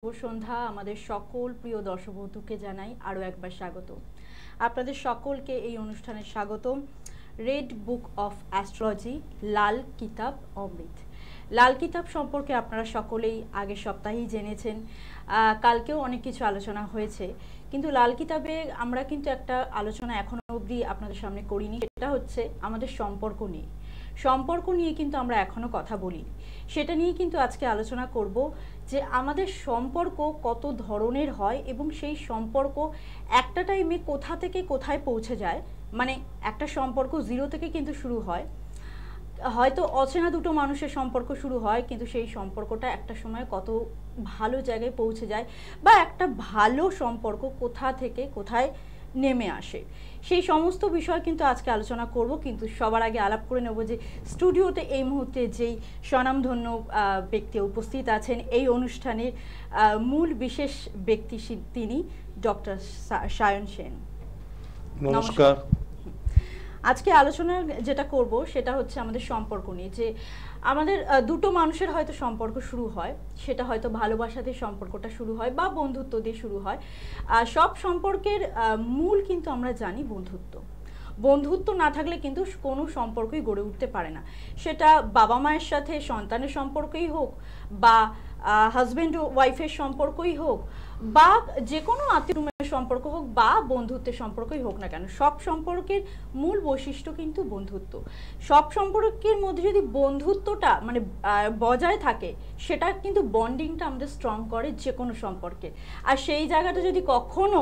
শুভ সন্ধ্যা আমাদের সকল প্রিয় দর্শক বন্ধুকে জানাই আরও একবার স্বাগত। আপনাদের সকলকে এই অনুষ্ঠানে স্বাগতম। রেড বুক অফ অ্যাস্ট্রোলজি, লাল কিতাব অমৃত। লাল কিতাব সম্পর্কে আপনারা সকলেই আগের সপ্তাহেই জেনেছেন, কালকেও অনেক কিছু আলোচনা হয়েছে, কিন্তু লাল কিতাবে আমরা কিন্তু একটা আলোচনা এখনো অবধি আপনাদের সামনে করিনি। সেটা হচ্ছে আমাদের সম্পর্ক নিয়ে কিন্তু আমরা এখনো কথা বলি। সেটা নিয়ে কিন্তু আজকে আলোচনা করব যে আমাদের সম্পর্ক কত ধরনের হয় এবং সেই সম্পর্ক একটা টাইমে কোথা থেকে কোথায় পৌঁছে যায়। মানে একটা সম্পর্ক জিরো থেকে কিন্তু শুরু হয়, হয়তো অচেনা দুটো মানুষের সম্পর্ক শুরু হয়, কিন্তু সেই সম্পর্কটা একটা সময় কত ভালো জায়গায় পৌঁছে যায়, বা একটা ভালো সম্পর্ক কোথা থেকে কোথায় নেমে আসে, সেই সমস্ত বিষয় কিন্তু আজকে আলোচনা করব। কিন্তু সবার আগে আলাপ করে নেব যে স্টুডিওতে এই মুহূর্তে যেই স্বনামধন্য ব্যক্তি উপস্থিত আছেন এই অনুষ্ঠানের মূল বিশেষ ব্যক্তি, তিনি ডক্টর সায়ন সেন। নমস্কার। আজকে আলোচনা যেটা করব সেটা হচ্ছে আমাদের সম্পর্ক নিয়ে। যে আমাদের দুটো মানুষের হয়তো সম্পর্ক শুরু হয়, সেটা হয়তো ভালোবাসা দিয়ে সম্পর্কটা শুরু হয় বা বন্ধুত্ব দিয়ে শুরু হয়। সব সম্পর্কের মূল কিন্তু আমরা জানি বন্ধুত্ব না থাকলে কিন্তু কোনো সম্পর্কই গড়ে উঠতে পারে না। সেটা বাবা মায়ের সাথে সন্তানের সম্পর্কই হোক, বা হাজব্যান্ড ও ওয়াইফের সম্পর্কই হোক, বা যে কোনো আত্মীয় সম্পর্ক হোক, বা বন্ধুত্বের সম্পর্কই হোক না কেন, সব সম্পর্কের মূল বৈশিষ্ট্য কিন্তু বন্ধুত্ব। সব সম্পর্কের মধ্যে যদি বন্ধুত্বটা মানে বজায় থাকে, সেটা কিন্তু বন্ডিংটা আমাদের স্ট্রং করে যে কোনো সম্পর্কে। আর সেই জায়গাটা যদি কখনো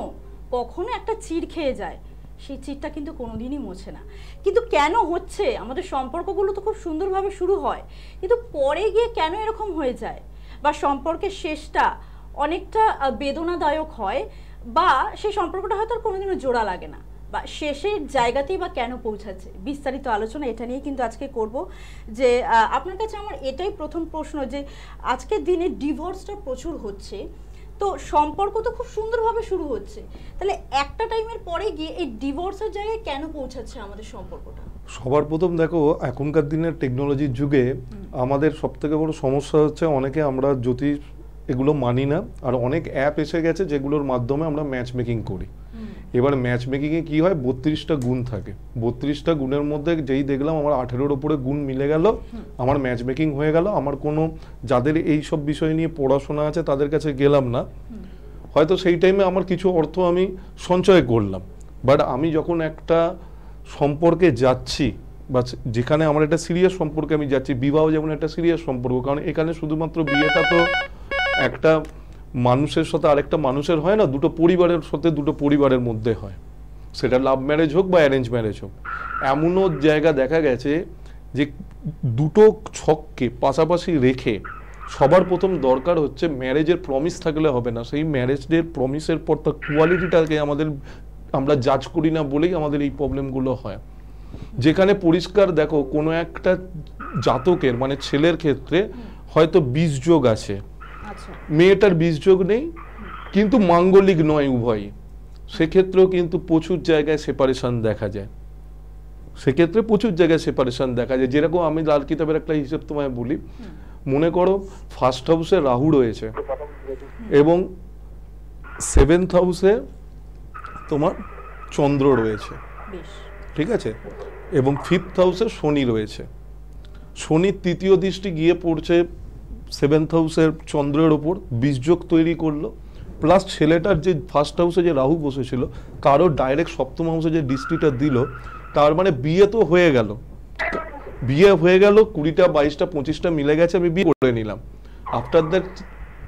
একটা চিড় খেয়ে যায়, সেই চিটটা কিন্তু কোনোদিনই মোছে না। কিন্তু কেন হচ্ছে, আমাদের সম্পর্কগুলো তো খুব সুন্দরভাবে শুরু হয়, কিন্তু পরে গিয়ে কেন এরকম হয়ে যায়, বা সম্পর্কের শেষটা অনেকটা বেদনাদায়ক হয়, বা সেই সম্পর্কটা হয়তো আর কোনোদিনও জোড়া লাগে না, বা শেষের জায়গাতেই বা কেন পৌঁছাচ্ছে, বিস্তারিত আলোচনা এটা নিয়ে কিন্তু আজকে করব। যে আপনার কাছে আমার এটাই প্রথম প্রশ্ন, যে আজকের দিনে ডিভোর্সটা প্রচুর হচ্ছে, তো সম্পর্ক তো খুব সুন্দরভাবে শুরু হচ্ছে, তাহলে একটা টাইমের পরে গিয়ে এই ডিভোর্সের জায়গায় কেন পৌঁছাচ্ছে আমাদের সম্পর্কটা? সবার প্রথম দেখো, এখনকার দিনের টেকনোলজির যুগে আমাদের সবথেকে বড় সমস্যা হচ্ছে অনেকে আমরা জ্যোতিষ এগুলো মানি না, আর অনেক অ্যাপ এসে গেছে যেগুলোর মাধ্যমে আমরা ম্যাচ মেকিং করি। এবার ম্যাচ মেকিংয়ে কী হয়, 32টা গুণ থাকে। 32টা গুণের মধ্যে যেই দেখলাম আমার 18-র ওপরে গুণ মিলে গেল, আমার ম্যাচ মেকিং হয়ে গেল। আমার কোনো যাদের এই সব বিষয় নিয়ে পড়াশোনা আছে তাদের কাছে গেলাম না, হয়তো সেই টাইমে আমার কিছু অর্থ আমি সঞ্চয় করলাম। বাট আমি যখন একটা সম্পর্কে যাচ্ছি, বা যেখানে আমার একটা সিরিয়াস সম্পর্কে আমি যাচ্ছি, বিবাহ যেমন একটা সিরিয়াস সম্পর্ক, কারণ এখানে শুধুমাত্র বিয়েটা তো একটা মানুষের সাথে আরেকটা মানুষের হয় না, দুটো পরিবারের সাথে দুটো পরিবারের মধ্যে হয়, সেটা লাভ ম্যারেজ হোক বা অ্যারেঞ্জ ম্যারেজ হোক। এমনও জায়গা দেখা গেছে যে দুটো ছককে পাশাপাশি রেখে সবার প্রথম দরকার হচ্ছে ম্যারেজের প্রমিস থাকলে হবে না, সেই ম্যারেজের প্রমিসের পর তার কোয়ালিটিটাকে আমরা জাজ করি না বলেই আমাদের এই প্রবলেমগুলো হয়। যেখানে পরিষ্কার দেখো, কোনো একটা জাতকের মানে ছেলের ক্ষেত্রে হয়তো বীজযোগ আছে, মেয়েটার বীজযোগ নেই, কিন্তু মাঙ্গলিক নয় উভয়ই, সেক্ষেত্রেও কিন্তু প্রচুর জায়গায় সেপারেশন দেখা যায়। যেরকম আমি লাল কিতাবের একটা হিসেব তোমায় বলি, মনে করো ফার্স্ট হাউসে রাহু রয়েছে, এবং 7th হাউসে তোমার চন্দ্র রয়েছে, ঠিক আছে, এবং 5th হাউসে শনি রয়েছে। শনির তৃতীয় দৃষ্টি গিয়ে পড়ছে 7th হাউসের চন্দ্রের ওপর, বীজযোগ তৈরি করলো। প্লাস ছেলেটার যে ফার্স্ট হাউসে যে রাহু বসেছিল, কারো ডাইরেক্ট 7ম হাউসে যে দৃষ্টিটা দিল, তার মানে বিয়ে তো হয়ে গেল, 20টা 22টা 25টা মিলে গেছে, আমি বিয়ে করে নিলাম। আফটার দ্যাট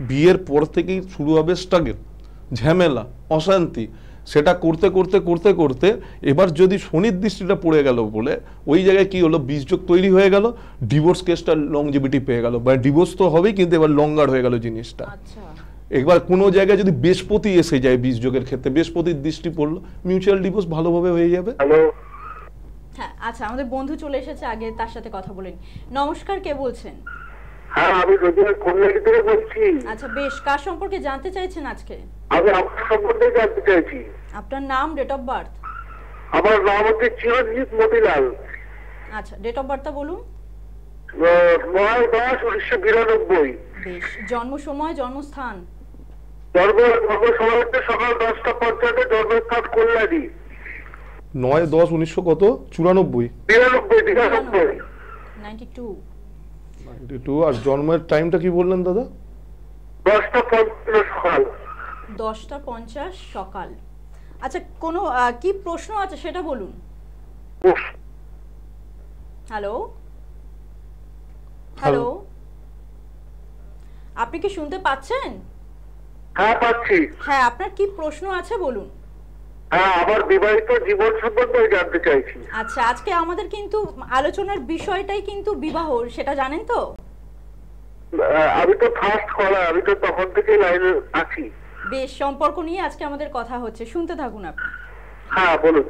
বিয়ের পর থেকেই শুরু হবে স্ট্রাগল, ঝামেলা, অশান্তি। সেটা করতে করতে করতে করতে এবার যদি শনির দৃষ্টিটা পড়ে গেল বলে ওই জায়গায় কি হলো, বীজযোগ তৈরি হয়ে গেল, ডিভোর্স কেসটা লংজিভিটি পেয়ে গেল, বা ডিভোর্স তো হবেই, কিন্তু এবার লঙ্গার হয়ে গেল জিনিসটা। এবার কোনো জায়গায় যদি বৃহস্পতি এসে যায়, বীজযোগের ক্ষেত্রে বৃহস্পতির দৃষ্টি পড়লো, মিউচুয়াল ডিভোর্স ভালোভাবে হয়ে যাবে। হ্যাঁ, আচ্ছা, আমাদের বন্ধু চলে এসেছে, আগে তার সাথে কথা বলেন। নমস্কার, কে বলছেন? হ্যাঁ, আমি কল্যাণী থেকে বলছি। আচ্ছা, বেশ, কার সম্পর্কে জানতে চাইছেন আজকে? আমি আপনার সম্পর্কে জানতে চাইছি। আপনার নাম, ডেট অফ বার্থ? আমার নাম হচ্ছে চিরঞ্জিত মতিলাল। আচ্ছা, ডেট অফ বার্থটা বলুন। 9/10/1992। বেশ, জন্ম সময়, জন্মস্থান? জন্ম সময় হচ্ছে সকাল 10:50 জন্মস্থান কল্যাণী। 9-10-1900 কত? 94? 92। 92। আর জন্মের টাইমটা কি বললেন দাদা? 10:50 সকাল। 10:50 সকাল। আচ্ছা, কোনো কি প্রশ্ন আছে সেটা বলুন। হ্যালো হ্যালো, আপনি কি শুনতে পাচ্ছেন? হ্যাঁ পাচ্ছি। হ্যাঁ, আপনার কি প্রশ্ন আছে বলুন। হ্যাঁ, আমার বিবাহিত জীবন সম্বন্ধে জানতে চাইছি। আচ্ছা, আজকে আমাদের কিন্তু আলোচনার বিষয়টাই কিন্তু বিবাহ, সেটা জানেন তো? আমি তো ফার্স্ট কলার, আমি তো তখন থেকে লাইনে আছি। বেশ, সম্পর্ক নিয়ে আজকে আমাদের কথা হচ্ছে, শুনতে থাকুন আপনি। হ্যাঁ বলুন।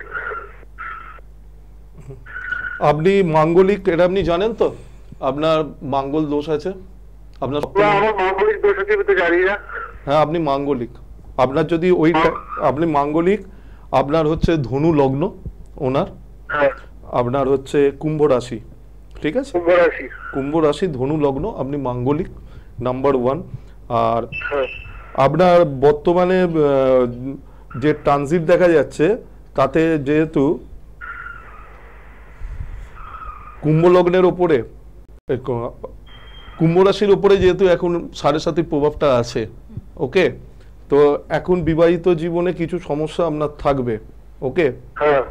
আপনি মাঙ্গলিক, এটা আপনি জানেন তো? আপনার মাঙ্গল দোষ আছে আপনার? আমার মাঙ্গলিক দোষ আছে আমি তো জানি না। হ্যাঁ, আপনি মাঙ্গলিক। আপনার যদি আপনি মাঙ্গলিক, আপনার হচ্ছে ধনু লগ্ন ওনার, হ্যাঁ আপনার হচ্ছে কুম্ভ রাশি, ঠিক আছে? কুম্ভ রাশি। কুম্ভ রাশি ধনু লগ্ন, আপনি মাঙ্গলিক নাম্বার 1। আর হ্যাঁ আপনার বর্তমানে যে ট্রানজিট দেখা যাচ্ছে তাতে যেহেতু কুম্ভ লগ্নের ওপরে, কুম্ভ রাশির ওপরে যেহেতু এখন 7.5 প্রভাবটা আছে, ওকে, তো এখন বিবাহিত জীবনে কিছু সমস্যা আপনার থাকবে, ওকে, হ্যাঁ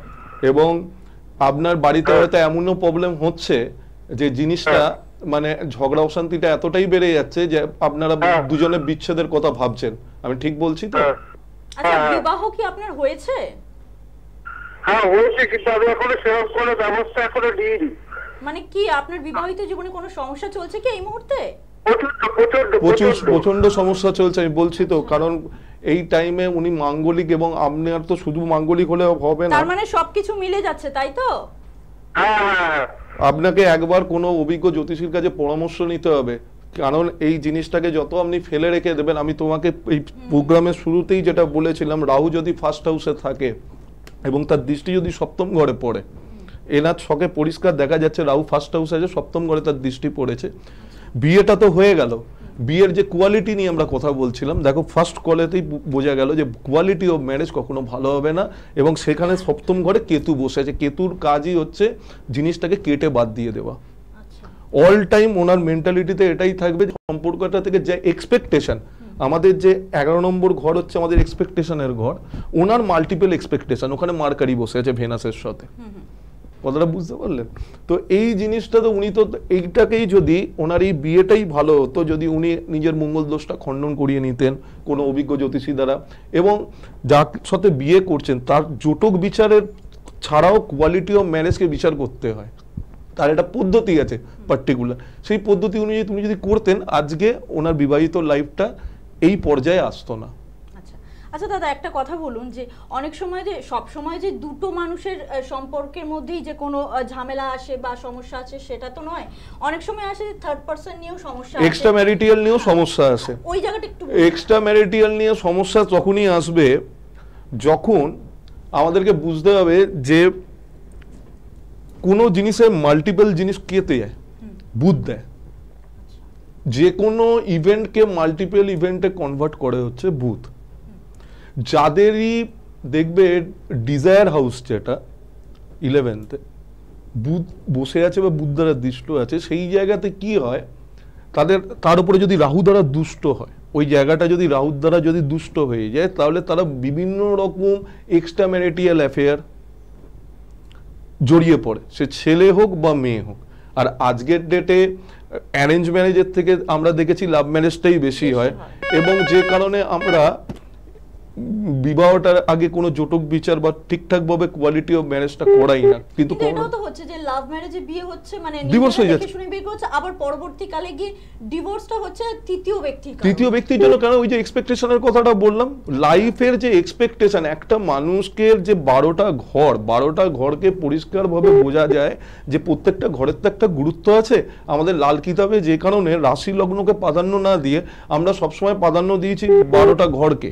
এবং আপনার বাড়িতে হয়তো এমনও প্রবলেম হচ্ছে যে জিনিসটা মানে ঝগড়া অশান্তিটা এতটাই বেড়ে যাচ্ছে যে আপনারা দুজনে বিচ্ছেদের কথা ভাবছেন। আমি ঠিক বলছি তো? আচ্ছা, বিবাহ কি আপনার হয়েছে? হ্যাঁ হয়েছে, কিন্তু আমি এখনো সেরকম কোনো ব্যবস্থা এখনো নিইনি। মানে কি আপনার বিবাহিত জীবনে কোনো সমস্যা চলছে কি এই মুহূর্তে? প্রচন্ড সমস্যা চলছে, আমি বলছি তো, কারণ এই টাইমে উনি মাঙ্গলিক এবং আপনার তো শুধু মাঙ্গলিক হলে হবে না, তার মানে সবকিছু মিলে যাচ্ছে, তাই তো? হ্যাঁ আপনাকে একবার কোনো অভিজ্ঞ জ্যোতিষীর কাছে পরামর্শ নিতে হবে, কারণ এই জিনিসটাকে যত আপনি ফেলে রেখে দেবেন, আমি তোমাকে এই প্রোগ্রামের শুরুতেই যেটা বলেছিলাম, রাহু যদি ফার্স্ট হাউসে থাকে এবং তার দৃষ্টি যদি সপ্তম ঘরে পড়ে, এনার ছকে পরিষ্কার দেখা যাচ্ছে রাহু ফার্স্ট হাউসে আছে, সপ্তম ঘরে তার দৃষ্টি পড়েছে। বিয়েটা তো হয়ে গেল, বিয়ের যে কোয়ালিটি নিয়ে আমরা কথা বলছিলাম, দেখো ফার্স্ট কলেতেই বোঝা গেল যে কোয়ালিটি অফ ম্যারেজ কখনো ভালো হবে না, এবং সেখানে সপ্তম ঘরে কেতু বসে আছে। কেতুর কাজই হচ্ছে জিনিসটাকে কেটে বাদ দিয়ে দেওয়া। অল টাইম ওনার মেন্টালিটিতে এটাই থাকবে, সম্পর্কটা থেকে যে এক্সপেকটেশন, আমাদের যে 11 নম্বর ঘর হচ্ছে আমাদের এক্সপেকটেশনের ঘর, ওনার মাল্টিপল এক্সপেকটেশন, ওখানে মার্কারি বসে আছে ভেনাসের সাথে। কথাটা বুঝতে পারলেন তো? এই জিনিসটা তো উনি তো এইটাকেই, যদি ওনার এই বিয়েটাই ভালো হতো, যদি উনি নিজের মঙ্গল দোষটা খণ্ডন করিয়ে নিতেন কোনো অভিজ্ঞ জ্যোতিষী দ্বারা, এবং যার সাথে বিয়ে করছেন তার জোটক বিচারের ছাড়াও কোয়ালিটি অফ ম্যারেজকে বিচার করতে হয়, তার একটা পদ্ধতি আছে পার্টিকুলার, সেই পদ্ধতি অনুযায়ী তুমি যদি করতেন, আজকে ওনার বিবাহিত লাইফটা এই পর্যায়ে আসতো না। আচ্ছা দাদা, একটা কথা বলুন, যে অনেক সময় যে সব সময় যে দুটো মানুষের সম্পর্কের মধ্যেই যে কোনো ঝামেলা আসে বা সমস্যা আছে সেটা তো নয়, অনেক সময় আসে যে থার্ড পারসন নিয়েও সমস্যা আসে, এক্সট্রা ম্যারিটাল নিয়েও সমস্যা আসে। ওই জায়গাটা একটু এক্সট্রা ম্যারিটাল নিয়ে সমস্যা তখনই আসবে যখন আমাদেরকে বুঝতে হবে যে কোনো জিনিসের মাল্টিপল জিনিস কে দেয়, বুধ দেয়। যে কোনো ইভেন্টকে মাল্টিপল ইভেন্টে কনভার্ট করে হচ্ছে বুধ। যাদেরই দেখবে ডিজায়ার হাউস যেটা 11th বুধ বসে আছে বা বুধ দ্বারা দৃষ্ট আছে, সেই জায়গাতে কি হয়, তার উপরে যদি রাহু দ্বারা দুষ্ট হয়, ওই জায়গাটা যদি রাহু দ্বারা যদি দুষ্ট হয়ে যায়, তাহলে তারা বিভিন্ন রকম এক্সট্রা ম্যারিটাল অ্যাফেয়ার জড়িয়ে পড়ে, সে ছেলে হোক বা মেয়ে হোক। আর আজকের ডেটে অ্যারেঞ্জ ম্যারেজের থেকে আমরা দেখেছি লাভ ম্যারেজটাই বেশি হয়, এবং যে কারণে আমরা বিবাহটার আগে কোনো জটক বিচার বা ঠিকঠাক ভাবে কোয়ালিটি অফ ম্যারেজটা করাই না। কিন্তু এটাও তো হচ্ছে যে লাভ ম্যারেজে বিয়ে হচ্ছে, মানে ডিভোর্স হয়ে যাচ্ছে, শুনে বিয়ে করছে, আবার পরবর্তীকালে গিয়ে ডিভোর্সটা হচ্ছে তৃতীয় ব্যক্তির জন্য। কেন? ওই যে এক্সপেকটেশনের কথাটা বললাম, লাইফের যে এক্সপেকটেশন, একটা মানুষকে যে 12টা ঘরকে পরিষ্কারভাবে বোঝা যায় যে প্রত্যেকটা ঘরের তো একটা গুরুত্ব আছে। আমাদের লাল কিতাবে যে কারণে রাশি লগ্নকে প্রাধান্য না দিয়ে আমরা সবসময় প্রাধান্য দিয়েছি 12টা ঘরকে।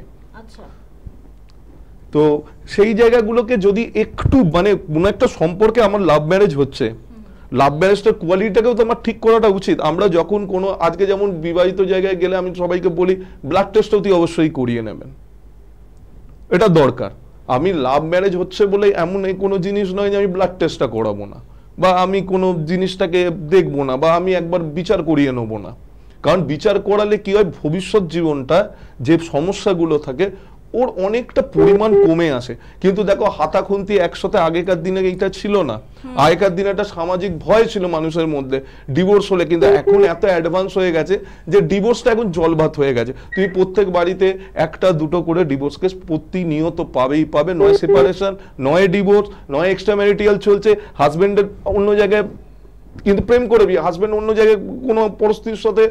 তো সেই জায়গাগুলোকে যদি একটু, মানে কোনো একটা সম্পর্কে আমার লাভ ম্যারেজ হচ্ছে, লাভ ম্যারেজটার কোয়ালিটিটাকেও তো আমার ঠিক করাটা উচিত। আমরা যখন কোনো আজকে যেমন বিবাহিত জায়গায় গেলে আমি সবাইকে বলি ব্লাড টেস্ট অতি অবশ্যই করিয়ে নেবেন, এটা দরকার। আমি লাভ ম্যারেজ হচ্ছে বলে এমন এই কোনো জিনিস নয় যে আমি ব্লাড টেস্টটা করাবো না, বা আমি কোনো জিনিসটাকে দেখবো না, বা আমি একবার বিচার করিয়ে নেবো না। কারণ বিচার করালে কি হয়, ভবিষ্যৎ জীবনটা যে সমস্যাগুলো থাকে ওর অনেকটা পরিমাণ কমে আসে। কিন্তু দেখো হাতাখুন্তি একসাথে আগেকার দিনে এইটা ছিল না। আগেকার দিনে একটা সামাজিক ভয় ছিল মানুষের মধ্যে ডিভোর্স হলে, কিন্তু এখন এত অ্যাডভান্স হয়ে গেছে যে ডিভোর্সটা এখন জলভাত হয়ে গেছে। তুমি প্রত্যেক বাড়িতে একটা দুটো করে ডিভোর্স কেস প্রতিনিয়ত পাবে, নয় সেপারেশন, নয় ডিভোর্স, নয় এক্সট্রা ম্যারিটাল চলছে, হাজবেন্ডের অন্য জায়গায় কিন্তু প্রেম করে বিয়ে, হাজবেন্ড অন্য জায়গায় কোনো পরিস্থিতির সাথে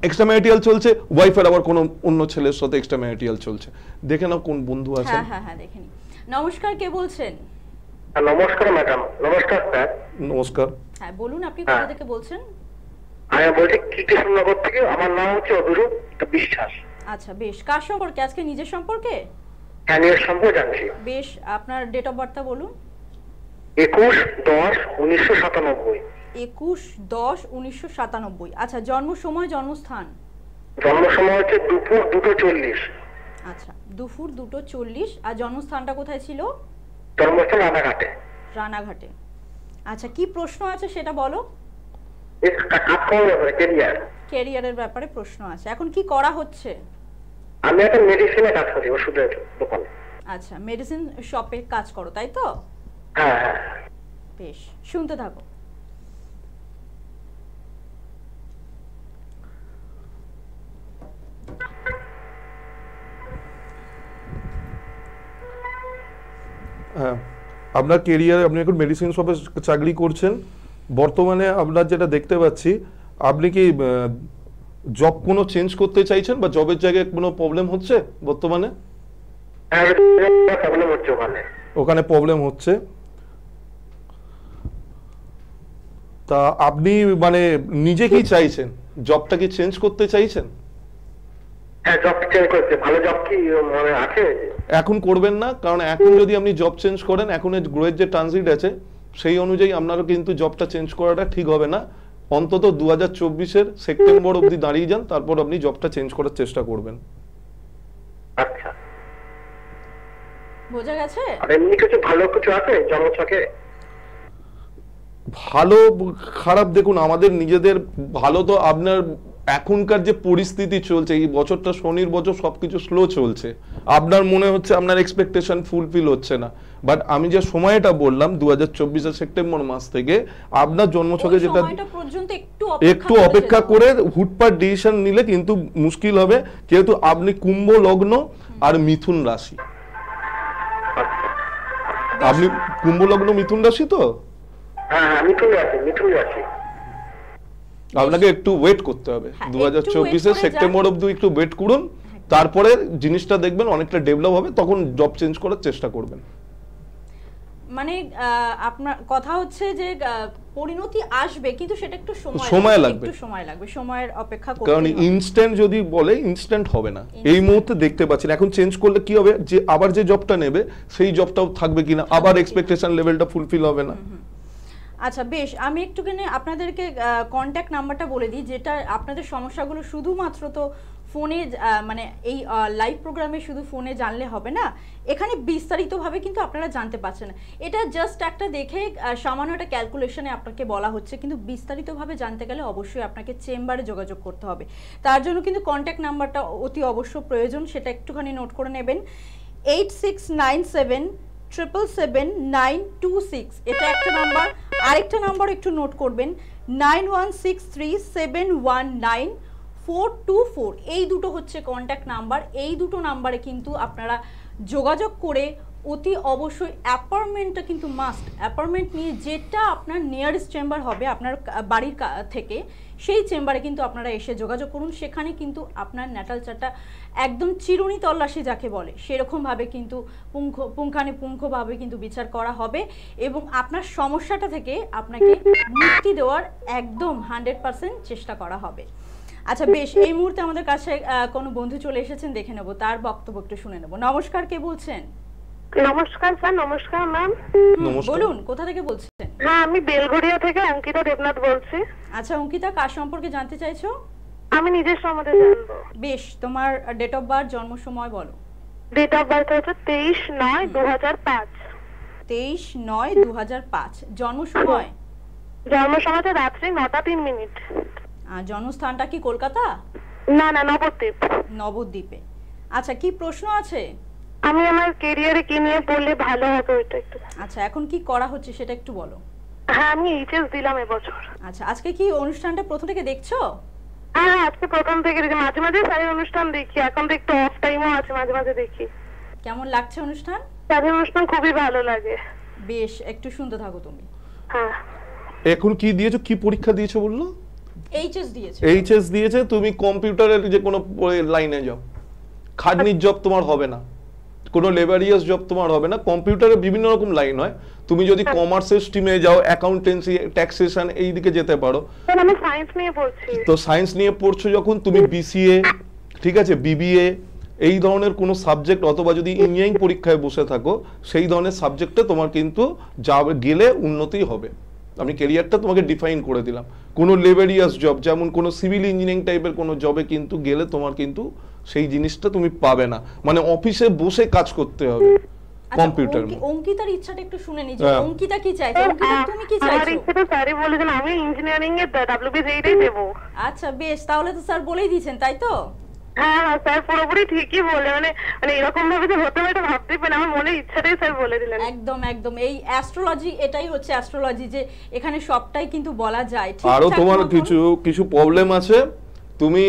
এক্সট্রা ম্যারিটাল চলছে, ওয়াইফের আবার কোনো অন্য ছেলের সাথে এক্সট্রা ম্যারিটাল চলছে। দেখে নাও কোন বন্ধু আছে। হ্যাঁ দেখে নি। নমস্কার, কে বলছেন? নমস্কার ম্যাডাম। নমস্কার স্যার। নমস্কার। হ্যাঁ বলুন, আপনি কোথা থেকে বলছেন? আমি বলছি কৃষ্ণনগর থেকে। আমার নাম হচ্ছে অভিরূপ বিশ্বাস। আচ্ছা বেশ, কার সম্পর্কে আজকে? নিজের সম্পর্কে? হ্যাঁ, নিজের সম্পর্কে জানছি। বেশ, আপনার ডেট অফ বার্থটা বলুন। 21/10/1997। 21/10/1997। আচ্ছা, জন্ম সময়, জন্মস্থান? জন্ম সময় হচ্ছে দুপুর 2:40। আচ্ছা, দুপুর 2:40। আর জন্মস্থানটা কোথায় ছিল? জন্মস্থান রানাঘাটে। রানাঘাটে। আচ্ছা, কি প্রশ্ন আছে সেটা বলো। ক্যারিয়ারের ব্যাপারে প্রশ্ন আছে। এখন কি করা হচ্ছে? আমি একটা মেডিসিনে কাজ করি, ওষুধের দোকানে। আচ্ছা, মেডিসিন শপে কাজ করো, তাই তো? হ্যাঁ। বেশ, শুনতে থাকো। হ্যাঁ, আপনার কেরিয়ারে আপনি এখন মেডিসিন শপে চাকরি করছেন। বর্তমানে আপনার যেটা দেখতে পাচ্ছি, আপনি কি জব কোনো চেঞ্জ করতে চাইছেন, বা জবের জায়গায় কোনো প্রবলেম হচ্ছে বর্তমানে? ওখানে প্রবলেম হচ্ছে। তা আপনি মানে নিজে কি চাইছেন, জবটা কি চেঞ্জ করতে চাইছেন? হ্যাঁ, জব চেঞ্জ করতে। ভালো জব কি মানে আছে? এখন করবেন না, কারণ এখন যদি আপনি জব চেঞ্জ করেন, এখন গ্রোথের যে ট্রানজিট আছে সেই অনুযায়ী আপনারও কিন্তু জবটা চেঞ্জ করাটা ঠিক হবে না। অন্তত 2024-এর সেপ্টেম্বর অবধি দাঁড়িয়ে যান, তারপর আপনি জবটা চেঞ্জ করার চেষ্টা করবেন। আচ্ছা, বোঝা গেছে? আর এমনি কিছু ভালো কিছু আছে জন্মছকে? ভালো খারাপ দেখুন, আমাদের নিজেদের ভালো তো আপনার এখনকার যে পরিস্থিতি চলছে, এই বছরটা শনির বছর, সবকিছু স্লো চলছে। আপনার মনে হচ্ছে আপনার এক্সপেকটেশন ফুলফিল হচ্ছে না, বাট আমি যে সময়টা বললাম 2024-এর সেপ্টেম্বর মাস থেকে আপনার জন্মছকে যেটা একটু অপেক্ষা করে হুটপাট ডিসিশন নিলে কিন্তু মুশকিল হবে, যেহেতু আপনি কুম্ভ লগ্ন আর মিথুন রাশি। আপনি কুম্ভ লগ্ন মিথুন রাশি তো? হ্যাঁ, মিথুন রাশি। আপনাকে একটু ওয়েট করতে হবে, 2024-এর সেপ্টেম্বর অবধি একটু ওয়েট করুন, তারপরে জিনিসটা দেখবেন অনেকটা ডেভেলপ হবে, তখন জব চেঞ্জ করার চেষ্টা করবেন। মানে আপনার কথা হচ্ছে যে পরিণতি আসবে, কিন্তু সেটা একটু সময় লাগবে, সময়ের অপেক্ষা করতে হবে। কারণ ইনস্ট্যান্ট যদি বলে ইনস্ট্যান্ট হবে না। এই মুহূর্তে দেখতে পাচ্ছেন, এখন চেঞ্জ করলে কি হবে, যে আবার যে জবটা নেবে সেই জবটাও থাকবে কিনা, আবার এক্সপেকটেশন লেভেলটা ফুলফিল হবে না। আচ্ছা বেশ, আমি একটুখানি আপনাদেরকে কন্ট্যাক্ট নাম্বারটা বলে দিই, যেটা আপনাদের সমস্যাগুলো শুধুমাত্র তো ফোনে মানে এই লাইভ প্রোগ্রামে শুধু ফোনে জানলে হবে না, এখানে বিস্তারিতভাবে কিন্তু আপনারা জানতে পারছেন না। এটা জাস্ট একটা দেখে সামান্য একটা ক্যালকুলেশনে আপনাকে বলা হচ্ছে, কিন্তু বিস্তারিতভাবে জানতে গেলে অবশ্যই আপনাকে চেম্বারে যোগাযোগ করতে হবে। তার জন্য কিন্তু কন্ট্যাক্ট নাম্বারটা অতি অবশ্য প্রয়োজন, সেটা একটুখানি নোট করে নেবেন। 8697777926, এটা একটা নাম্বার। আরেকটা নাম্বার একটু নোট করবেন, 9163719424। এই দুটো হচ্ছে কন্ট্যাক্ট নাম্বার। এই দুটো নাম্বারে কিন্তু আপনারা যোগাযোগ করে অতি অবশ্যই অ্যাপয়েন্টমেন্টটা কিন্তু মাস্ট, অ্যাপয়েন্টমেন্ট নিয়ে যেটা আপনার নিয়ারেস্ট চেম্বার হবে আপনার বাড়ির থেকে, সেই চেম্বারে কিন্তু আপনারা এসে যোগাযোগ করুন। সেখানে কিন্তু আপনার ন্যাটাল চার্টটা একদম চিরুনি তল্লাশি যাকে বলে সেরকমভাবে কিন্তু পুঙ্খানুপুঙ্খভাবে কিন্তু বিচার করা হবে, এবং আপনার সমস্যাটা থেকে আপনাকে মুক্তি দেওয়ার একদম 100% চেষ্টা করা হবে। আচ্ছা বেশ, এই মুহূর্তে আমাদের কাছে কোনো বন্ধু চলে এসেছেন, দেখে নেব তার বক্তব্য একটু শুনে নেব। নমস্কার, কে বলছেন? নমস্কার স্যার, নমস্কার ম্যাম। নমস্কার। বলুন কোথা থেকে বলছেন? হ্যাঁ, আমি বেলঘড়িয়া থেকে অঙ্কিতা দেবনাথ বলছি। আচ্ছা অঙ্কিতা, কার সম্পর্কে জানতে চাইছো? আমি নিজের সম্বন্ধে জানবো। বেশ, তোমার ডেট অফ বার্থ, জন্ম সময় বলো। ডেট অফ বার্থ হচ্ছে 23/9/2005। 23/9/2005। জন্ম সময়? জন্ম সময় তো রাত্রি 9:03। আর জন্মস্থানটা কি কলকাতা? না না, নবদ্বীপ। নবদ্বীপে। আচ্ছা, কি প্রশ্ন আছে? আমি আমার কেরিয়ারে কি নিয়ে পড়লে ভালো হবে ওইটা একটু। আচ্ছা, এখন কি করা হচ্ছে সেটা একটু বলো। হ্যাঁ, আমি এইচএস দিলাম এবছর। আচ্ছা, আজকে কি অনুষ্ঠানটা প্রথম থেকে দেখছো? হ্যাঁ, আজকে প্রথম থেকে দেখি। মাঝে মাঝে স্যারের অনুষ্ঠান দেখি, এখন তো একটু অফ টাইমও আছে, মাঝে মাঝে দেখি। কেমন লাগছে অনুষ্ঠান? স্যারের অনুষ্ঠান খুবই ভালো লাগে। বেশ, একটু শুনতে থাকো তুমি। হ্যাঁ। এখন কি দিয়েছো, কি পরীক্ষা দিয়েছো বললো? এইচএস দিয়েছে। এইচএস দিয়েছে, তুমি কম্পিউটারের যে কোনো লাইনে যাও, খাটনির জব তোমার হবে না, কোনো লেবারিয়াস জব তোমার হবে না। কম্পিউটারে বিভিন্ন রকম লাইন হয়, তুমি যদি কমার্সের স্ট্রিমে যাও, অ্যাকাউন্টেন্সি, ট্যাক্সেশন এই দিকে যেতে পারো। স্যার আমি সায়েন্স নিয়ে পড়ছি। তো সায়েন্স নিয়ে পড়ছো যখন, তুমি বিসিএ, ঠিক আছে, বিবিএ, এই ধরনের কোনো সাবজেক্ট, অথবা যদি ইঞ্জিনিয়ারিং পরীক্ষায় বসে থাকো, সেই ধরনের সাবজেক্টে তোমার কিন্তু গেলে উন্নতি হবে। আমি ক্যারিয়ারটা তোমাকে ডিফাইন করে দিলাম। কোনো লেবারিয়াস জব, যেমন কোনো সিভিল ইঞ্জিনিয়ারিং টাইপের কোনো জবে কিন্তু গেলে তোমার কিন্তু সেই জিনিসটা তুমি পাবে না, মানে অফিসে বসে কাজ করতে হবে কম্পিউটার। অঙ্কিতার ইচ্ছাটা একটু শুনে নি যে হ্যাঁ। অঙ্কিতা কি চাইছে। অঙ্কিতা, তুমি কি আমার চাইছো? ইচ্ছে তো স্যারই বলেছেন আমি ইঞ্জিনিয়ারিং এর WBJটাই দেবো। আচ্ছা বেশ, তাহলে তো স্যার বলেই দিয়েছেন, তাই তো? হ্যাঁ হ্যাঁ, স্যার পুরোপুরি ঠিকই বলে, মানে মানে এরকম ভাবে যে হতে হবে এটা ভাবতেই পারি না। আমার মনে ইচ্ছাটাই স্যার বলে দিলেন। একদম একদম, এই অ্যাস্ট্রোলজি, এটাই হচ্ছে অ্যাস্ট্রোলজি, যে এখানে সবটাই কিন্তু বলা যায়। আরো ঠিকঠাক তোমার মতন- কিছু প্রবলেম আছে, তুমি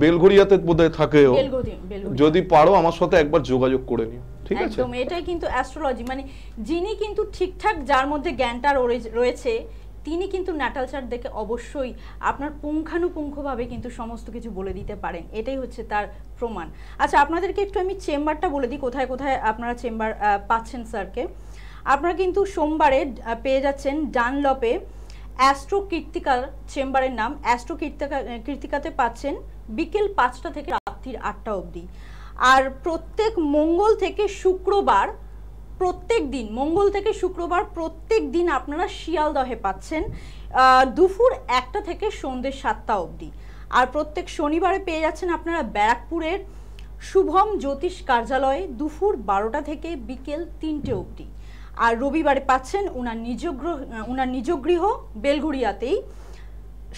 বেলঘড়িয়াতে বোধহয় থাকেও, বেলঘড়িয়া। যদি পারো আমার সাথে একবার যোগাযোগ করে নিও, ঠিক আছে? একদম, এটাই কিন্তু অ্যাস্ট্রোলজি, মানে যিনি কিন্তু ঠিকঠাক, যার মধ্যে জ্ঞানটা রয়েছে, তিনি কিন্তু ন্যাটাল চার্ট দেখে অবশ্যই আপনার পুঙ্খানুপুঙ্খভাবে কিন্তু সমস্ত কিছু বলে দিতে পারেন। এটাই হচ্ছে তার প্রমাণ। আচ্ছা, আপনাদেরকে একটু আমি চেম্বারটা বলে দিই, কোথায় কোথায় আপনারা চেম্বার পাচ্ছেন স্যারকে। আপনারা কিন্তু সোমবারে পেয়ে যাচ্ছেন ডানলপে অ্যাস্ট্রো কীর্তিকার, চেম্বারের নাম অ্যাস্ট্রো কীর্তিকাতে পাচ্ছেন বিকেল 5টা থেকে রাত্রির 8টা অবধি। আর প্রত্যেক মঙ্গল থেকে শুক্রবার, প্রত্যেক দিন মঙ্গল থেকে শুক্রবার প্রত্যেক দিন আপনারা শিয়ালদহে পাচ্ছেন দুপুর 1টা থেকে সন্ধ্যে 7টা অবধি। আর প্রত্যেক শনিবারে পেয়ে যাচ্ছেন আপনারা ব্যারাকপুরের শুভম জ্যোতিষ কার্যালয়ে দুপুর 12টা থেকে বিকেল 3টে অবধি। আর রবিবারে পাচ্ছেন উনার নিজ গৃহ বেলঘড়িয়াতেই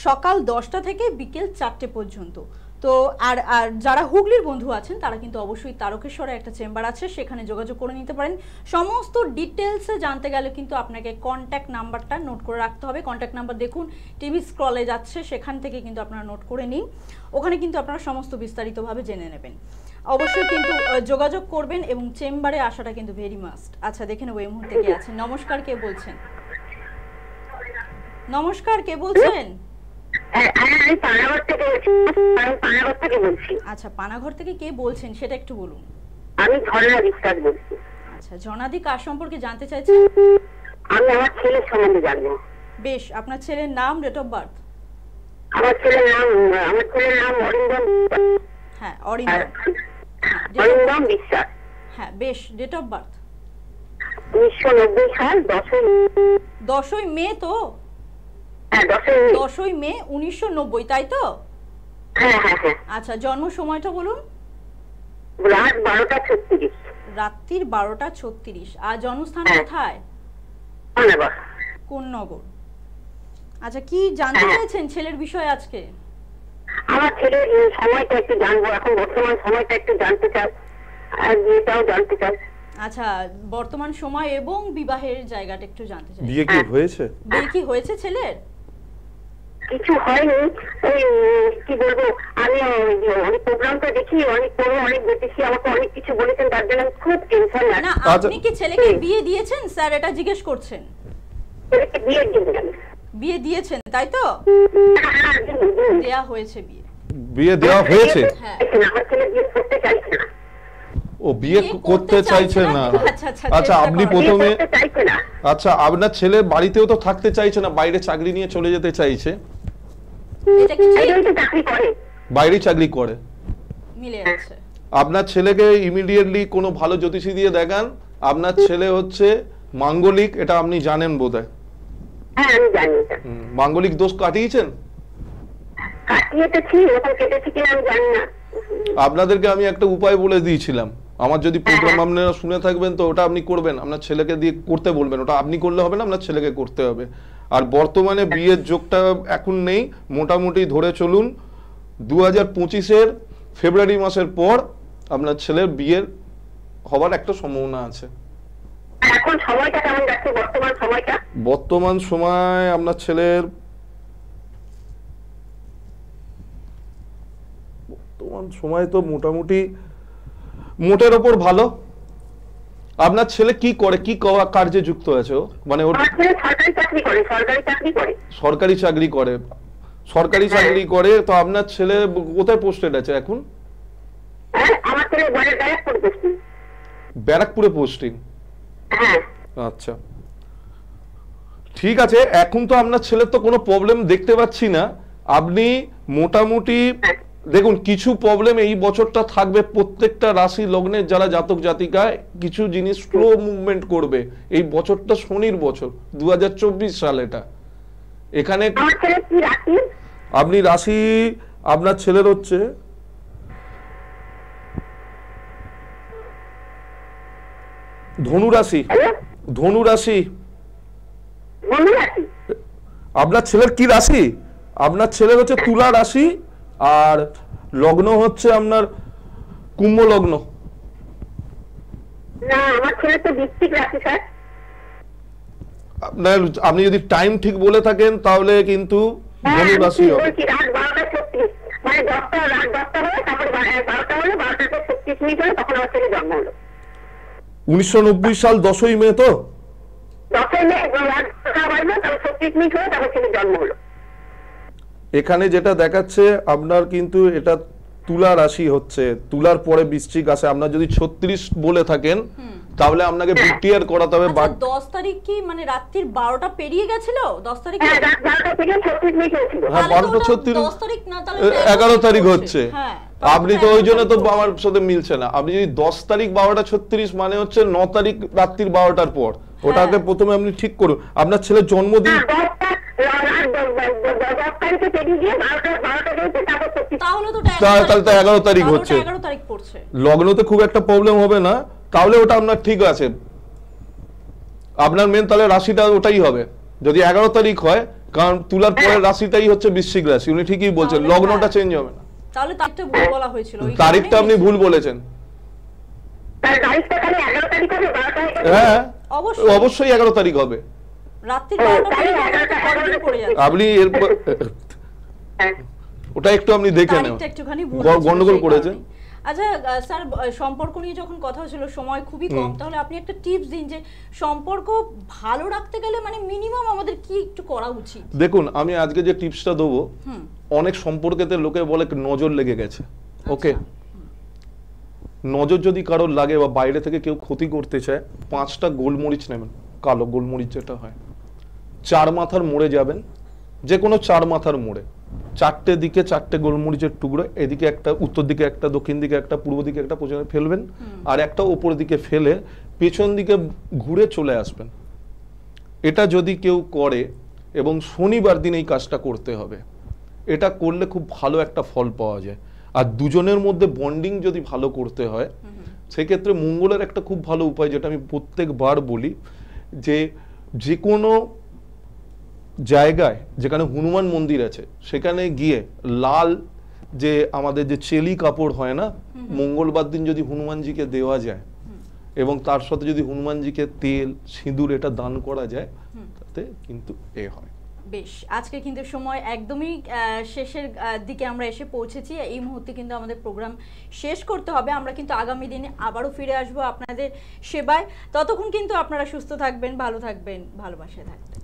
সকাল 10টা থেকে বিকেল 4টে পর্যন্ত। তো আর যারা হুগলির বন্ধু আছেন তারা কিন্তু অবশ্যই তারকেশ্বরে একটা চেম্বার আছে, সেখানে যোগাযোগ করে নিতে পারেন। সমস্ত ডিটেলসে জানতে গেলে কিন্তু আপনাকে কন্ট্যাক্ট নাম্বারটা নোট করে রাখতে হবে। কন্ট্যাক্ট নাম্বার দেখুন টিভি স্ক্রলে যাচ্ছে, সেখান থেকে কিন্তু আপনারা নোট করে নিন, ওখানে কিন্তু আপনারা সমস্ত বিস্তারিতভাবে জেনে নেবেন। অবশ্যই কিন্তু যোগাযোগ করবেন এবং চেম্বারে আসাটা কিন্তু ভেরি মাস্ট। আচ্ছা, দেখে নেবো এই মুহূর্তে কে আছেন। নমস্কার, কে বলছেন? নমস্কার, কে বলছেন? আমি পানাগড় থেকে বলছি। আচ্ছা, পানাগড় থেকে কে বলছেন সেটা একটু বলুন। আমি ঝর্ণা বিশ্বাস বলছি। আচ্ছা, জনাদি কার সম্পর্কে জানতে চাইছেন? আমি আমার ছেলের সম্বন্ধে জানবো। বেশ, আপনার ছেলের নাম, ডেট অফ বার্থ? আমার ছেলের নাম অরিন্দম। হ্যাঁ, অরিন্দম। অরিন্দম বিশ্বাস। হ্যাঁ বেশ, ডেট অফ বার্থ? 1990 সাল 10ই মে তো? হ্যাঁ, 10ই মে 1990, তাই তো? হ্যাঁ হ্যাঁ হ্যাঁ। আচ্ছা, জন্ম সময়টা বলুন। রাত 12:36। রাত্রির 12:36। আর জন্মস্থান কোথায়? পানাগড়। কোন নগর? আচ্ছা, কি জানতে চাইছেন ছেলের বিষয়ে আজকে? আমার ছেলের সময়টা একটু জানবো, এখন বর্তমান সময়টা একটু জানতে চাই, আর বিয়েটাও জানতে চাই। আচ্ছা, বর্তমান সময় এবং বিবাহের জায়গাটা একটু জানতে চাই। বিয়ে কি হয়েছে? বিয়ে কি হয়েছে ছেলের? কিছু হয়নি, ওই কি বলবো, আমি অনেক প্রোগ্রামটা দেখি, অনেক দেখেছি, আমাকে অনেক কিছু বলেছেন, তার জন্য খুব টেনশন না, লাগছে। আপনি কি ছেলেকে বিয়ে দিয়েছেন স্যার, এটা জিজ্ঞেস করছেন? ছেলেকে বিয়ের জন্য বিয়ে দিয়েছেন, তাই তো? দেয়া হয়েছে বিয়ে। বিয়ে দেওয়া হয়েছে? হ্যাঁ। আমার ছেলে বিয়ে করতে চাইছে না। ও বিয়ে করতে চাইছে না? আচ্ছা, আপনি প্রথমে, চাইছে না। আচ্ছা আপনার ছেলে বাড়িতেও তো থাকতে চাইছে না, বাইরে চাকরি নিয়ে চলে যেতে চাইছে। এটা কি ঠিক? এই তো চাকরি করে, বাইরে চাকরি করে। মিলে যাচ্ছে। আপনার ছেলেকে ইমিডিয়েটলি কোনো ভালো জ্যোতিষী দিয়ে দেখান, আপনার ছেলে হচ্ছে মাঙ্গলিক, এটা আপনি জানেন বোধহয়। হ্যাঁ আমি জানি এটা। মাঙ্গলিক দোষ কাটিয়েছেন? কাটিয়েছি, ওখানে কেটেছি কিনা আমি জানি না। আপনাদেরকে আমি একটা উপায় বলে দিয়েছিলাম, আমার যদি প্রোগ্রাম আপনারা শুনে থাকবেন তো ওটা আপনি করবেন, আপনার ছেলেকে দিয়ে করতে বলবেন। ওটা আপনি করলে হবে না, আপনার ছেলেকে করতে হবে। আর বর্তমানে বিয়ের যোগটা এখন নেই, মোটামুটি ধরে চলুন 2025-এর ফেব্রুয়ারি মাসের পর আপনার ছেলের বিয়ের হবার একটা সম্ভাবনা আছে। এখন সময়টা কেমন যাচ্ছে, বর্তমান সময়টা? বর্তমান সময় আপনার ছেলের বর্তমান সময় তো মোটামুটি মোটের ওপর ভালো। আপনার ছেলে কি করে, কি কার্যে যুক্ত আছে ও? মানে ওর সরকারি চাকরি করে, সরকারি চাকরি করে। সরকারি চাকরি করে, সরকারি চাকরি করে। তো আপনার ছেলে কোথায় পোস্টেড আছে এখন? আমার ছেলে ব্যারাকপুরে পোস্টিং। ব্যারাকপুরে পোস্টিং? হ্যাঁ। আচ্ছা ঠিক আছে। এখন তো আপনার ছেলের তো কোনো প্রবলেম দেখতে পাচ্ছি না। আপনি মোটামুটি দেখুন, কিছু প্রবলেম এই বছরটা থাকবে প্রত্যেকটা রাশি লগ্নের যারা জাতক জাতিকায়, কিছু জিনিস স্লো মুভমেন্ট করবে। এই বছরটা শনির বছর, 2024 সাল এটা। এখানে আপনি রাশি, আপনার ছেলের হচ্ছে ধনু রাশি। ধনু রাশি। আপনার ছেলের কি রাশি? আপনার ছেলের হচ্ছে তুলা রাশি, আর লগ্ন হচ্ছে আপনার কুম্ভ লগ্ন। না, আমার ছেলে তো বৃশ্চিক রাশি স্যার। আপনি যদি টাইম ঠিক বলে থাকেন তাহলে কিন্তু ধনু রাশি হবে। রাত 12:36, মানে 10টা, রাত 10টা হলো, তারপর 12টা হলো, 12:36 হলো, তখন আমার ছেলে জন্ম হলো। 1990 সাল 10ই মে তো? 10ই মে রাত 10টা বাজলো, তারপর 36 হলো, তারপর ছেলে জন্ম হলো। এখানে যেটা দেখাচ্ছে আপনার কিন্তু এটা তুলা রাশি হচ্ছে, তুলার পরে বৃশ্চিক আসে। আপনার যদি 36 বলে থাকেন তাহলে আপনাকে বিটিআর করাতে হবে। 10 তারিখ কি মানে রাত্রির 12টা পেরিয়ে গেছিল? 10 তারিখ? হ্যাঁ, রাত 12টা থেকে 36 মিনিট হয়েছিল। হ্যাঁ, 12:36 10 তারিখ না, তাহলে 11 তারিখ হচ্ছে। হ্যাঁ, আপনি তো ওই জন্য তো আমার সাথে মিলছে না। আপনি যদি 10 তারিখ 12:36 মানে হচ্ছে 9 তারিখ রাত্রির 12টার পর, ওটাকে প্রথমে আপনি ঠিক করুন। আপনার ছেলের জন্মদিন তাহলে তো 11 তারিখ হচ্ছে। লগ্নতে খুব একটা প্রবলেম হবে না, তাহলে ওটা আপনার ঠিক আছে। আপনার মেন তাহলে রাশিটা ওটাই হবে যদি 11 তারিখ হয়, কারণ তুলার পরের রাশিটাই হচ্ছে বৃশ্চিক রাশি। উনি ঠিকই বলছেন, লগ্নটা চেঞ্জ হবে না। তাহলে তারিখটা ভুল বলা হয়েছিল। তারিখটা আপনি ভুল বলেছেন। হ্যাঁ, অবশ্যই 11 তারিখ হবে। আপনি এরপর ওটা একটু আপনি দেখে নেন, গন্ডগোল করেছেন। আচ্ছা স্যার, সম্পর্ক নিয়ে যখন কথা হচ্ছিল, সময় খুবই কম, তাহলে আপনি একটা টিপস দিন যে সম্পর্ক ভালো রাখতে গেলে মানে মিনিমাম আমাদের কি একটু করা উচিত? দেখুন, আমি আজকে যে টিপসটা দেবো, অনেক সম্পর্কেতে লোকে বলে নজর লেগে গেছে। ওকে, নজর যদি কারোর লাগে বা বাইরে থেকে কেউ ক্ষতি করতে চায়, 5টা গোলমরিচ নেবেন, কালো গোলমরিচ যেটা হয়, 4 মাথার মোড়ে যাবেন, যে কোনো 4 মাথার মোড়ে 4টে দিকে 4টে গোলমরিচের টুকরো, এদিকে একটা, উত্তর দিকে একটা, দক্ষিণ দিকে একটা, পূর্ব দিকে একটা পেছনে ফেলবেন, আর একটা ওপর দিকে ফেলে পেছন দিকে ঘুরে চলে আসবেন। এটা যদি কেউ করে, এবং শনিবার দিন এই কাজটা করতে হবে, এটা করলে খুব ভালো একটা ফল পাওয়া যায়। আর দুজনের মধ্যে বন্ডিং যদি ভালো করতে হয়, সেক্ষেত্রে মঙ্গলের একটা খুব ভালো উপায়, যেটা আমি প্রত্যেকবার বলি, যে কোনো জায়গায় যেখানে হনুমান মন্দির আছে, সেখানে গিয়ে লাল যে আমাদের যে চেলি কাপড় হয় না, মঙ্গলবার দিন যদি হনুমানজিকে দেওয়া যায়, এবং তার সাথে যদি হনুমানজিকে তেল সিঁদুর এটা দান করা যায়, তাতে কিন্তু এ হয়। বেশ, আজকে কিন্তু সময় একদমই শেষের দিকে আমরা এসে পৌঁছেছি। এই মুহূর্তে কিন্তু আমাদের প্রোগ্রাম শেষ করতে হবে। আমরা কিন্তু আগামী দিনে আবারও ফিরে আসবো আপনাদের সেবায়। ততক্ষণ কিন্তু আপনারা সুস্থ থাকবেন, ভালো থাকবেন, ভালোবাসায় থাকবেন।